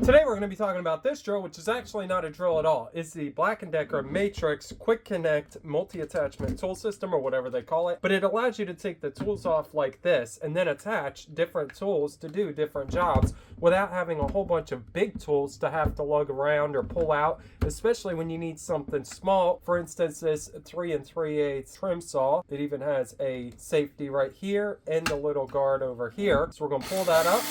Today we're going to be talking about this drill, which is actually not a drill at all. It's the BLACK+DECKER Matrix Quick Connect Multi-Attachment Tool System, or whatever they call it. But it allows you to take the tools off like this and then attach different tools to do different jobs without having a whole bunch of big tools to have to lug around or pull out, especially when you need something small. For instance, this 3 3/8 trim saw. It even has a safety right here and the little guard over here. So we're going to pull that up,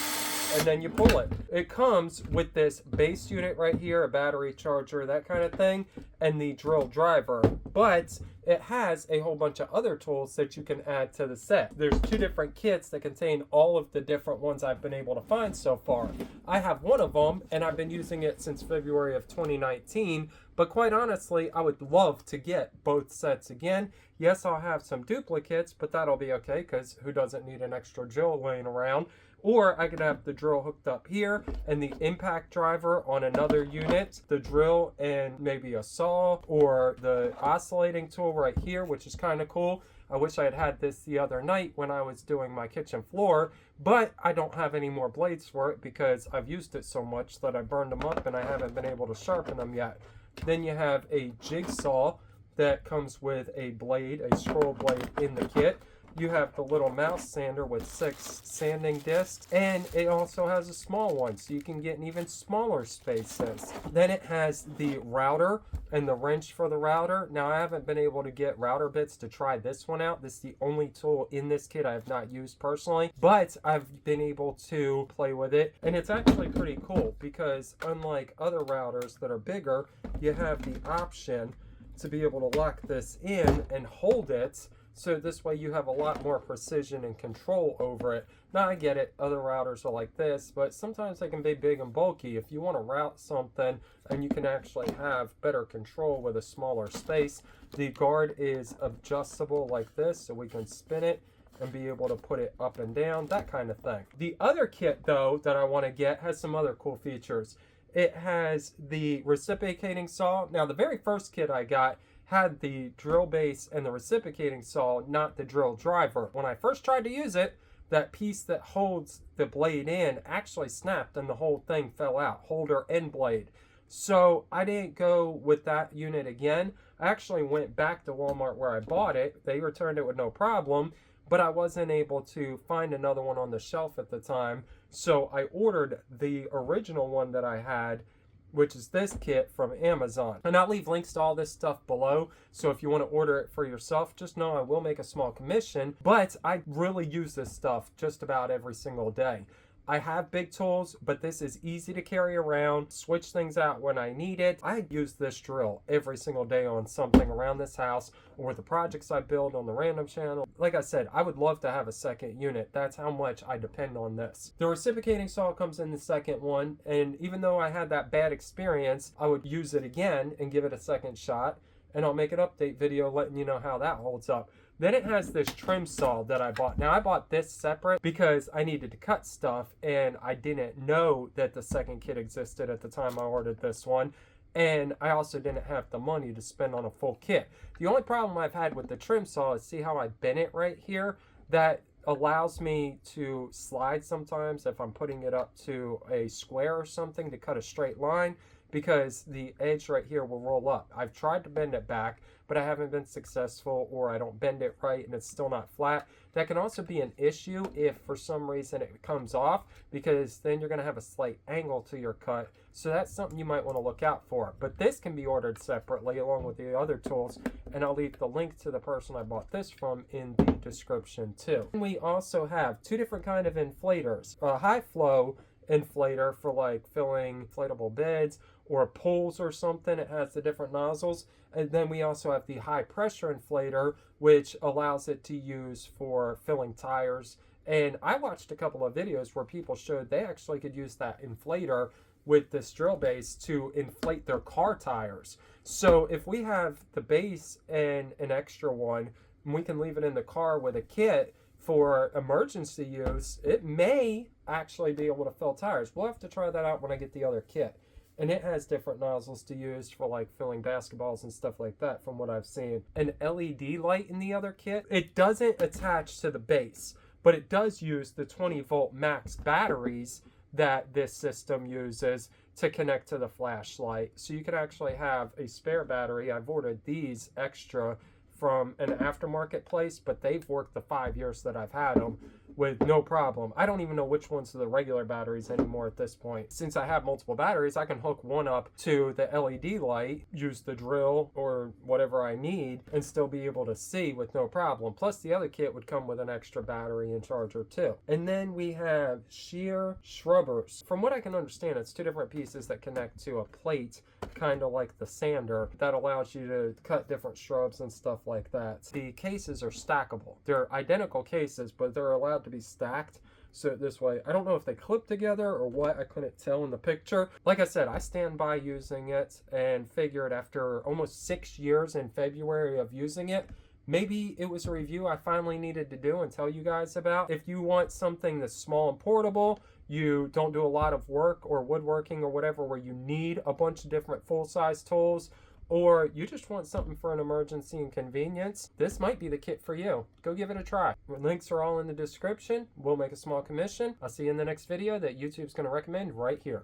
and then you pull it. It comes with this base unit right here, a battery charger, that kind of thing, and the drill driver. But it has a whole bunch of other tools that you can add to the set. There's 2 different kits that contain all of the different ones I've been able to find so far. I have one of them, and I've been using it since February of 2019. But quite honestly, I would love to get both sets again. Yes, I'll have some duplicates, but that'll be okay, because who doesn't need an extra drill laying around? Or I could have the drill hooked up here and the impact driver on another unit, the drill and maybe a saw, or the oscillating tool right here, which is kind of cool. I wish I had had this the other night when I was doing my kitchen floor, but I don't have any more blades for it because I've used it so much that I burned them up and I haven't been able to sharpen them yet. Then you have a jigsaw that comes with a blade, a scroll blade in the kit. You have the little mouse sander with 6 sanding discs, and it also has a small one, so you can get in even smaller spaces. Then it has the router and the wrench for the router. Now, I haven't been able to get router bits to try this one out. This is the only tool in this kit I have not used personally, but I've been able to play with it, and it's actually pretty cool because unlike other routers that are bigger, you have the option to be able to lock this in and hold it. So this way you have a lot more precision and control over it. Now, I get it, other routers are like this, but sometimes they can be big and bulky. If you want to route something and you can actually have better control with a smaller space, the guard is adjustable like this, so we can spin it and be able to put it up and down, that kind of thing. The other kit, though, that I want to get has some other cool features. It has the reciprocating saw. Now, the very first kit I got had the drill base and the reciprocating saw, not the drill driver. When I first tried to use it, that piece that holds the blade in actually snapped and the whole thing fell out, holder and blade. So I didn't go with that unit again. I actually went back to Walmart where I bought it. They returned it with no problem, but I wasn't able to find another one on the shelf at the time. So I ordered the original one that I had, which is this kit from Amazon. And I'll leave links to all this stuff below, so if you want to order it for yourself, just know I will make a small commission, but I really use this stuff just about every single day. I have big tools, but this is easy to carry around, switch things out when I need it. I use this drill every single day on something around this house or the projects I build on the random channel. Like I said, I would love to have a second unit. That's how much I depend on this. The reciprocating saw comes in the second one, and even though I had that bad experience, I would use it again and give it a second shot, and I'll make an update video letting you know how that holds up. Then it has this trim saw that I bought. Now, I bought this separate because I needed to cut stuff, and I didn't know that the second kit existed at the time I ordered this one. And I also didn't have the money to spend on a full kit. The only problem I've had with the trim saw is, see how I bent it right here? That allows me to slide sometimes if I'm putting it up to a square or something to cut a straight line, because the edge right here will roll up. I've tried to bend it back, but I haven't been successful, or I don't bend it right and it's still not flat. That can also be an issue if for some reason it comes off, because then you're gonna have a slight angle to your cut. So that's something you might wanna look out for. But this can be ordered separately along with the other tools, and I'll leave the link to the person I bought this from in the description too. And we also have 2 different kind of inflators. A high flow inflator for like filling inflatable beds or pools or something. It has the different nozzles. And then we also have the high pressure inflator, which allows it to use for filling tires. And I watched a couple of videos where people showed they actually could use that inflator with this drill base to inflate their car tires. So if we have the base and an extra one, we can leave it in the car with a kit for emergency use. It may actually be able to fill tires. We'll have to try that out when I get the other kit. And it has different nozzles to use for like filling basketballs and stuff like that from what I've seen. An LED light in the other kit. It doesn't attach to the base, but it does use the 20 volt max batteries that this system uses to connect to the flashlight. So you could actually have a spare battery. I've ordered these extra from an aftermarket place, but they've worked the 5 years that I've had them with no problem. I don't even know which ones are the regular batteries anymore at this point. Since I have multiple batteries, I can hook one up to the LED light, use the drill or whatever I need, and still be able to see with no problem. Plus the other kit would come with an extra battery and charger too. And then we have shear shrubbers. From what I can understand, it's two different pieces that connect to a plate, kind of like the sander, that allows you to cut different shrubs and stuff like that. The cases are stackable. They're identical cases, but they're allowed to be stacked. So this way, I don't know if they clip together or what, I couldn't tell in the picture. Like I said, I stand by using it and figured after almost 6 years in February of using it, maybe it was a review I finally needed to do and tell you guys about. If you want something that's small and portable, you don't do a lot of work or woodworking or whatever where you need a bunch of different full-size tools, or you just want something for an emergency and convenience, this might be the kit for you. Go give it a try. Links are all in the description. We'll make a small commission. I'll see you in the next video that YouTube's going to recommend right here.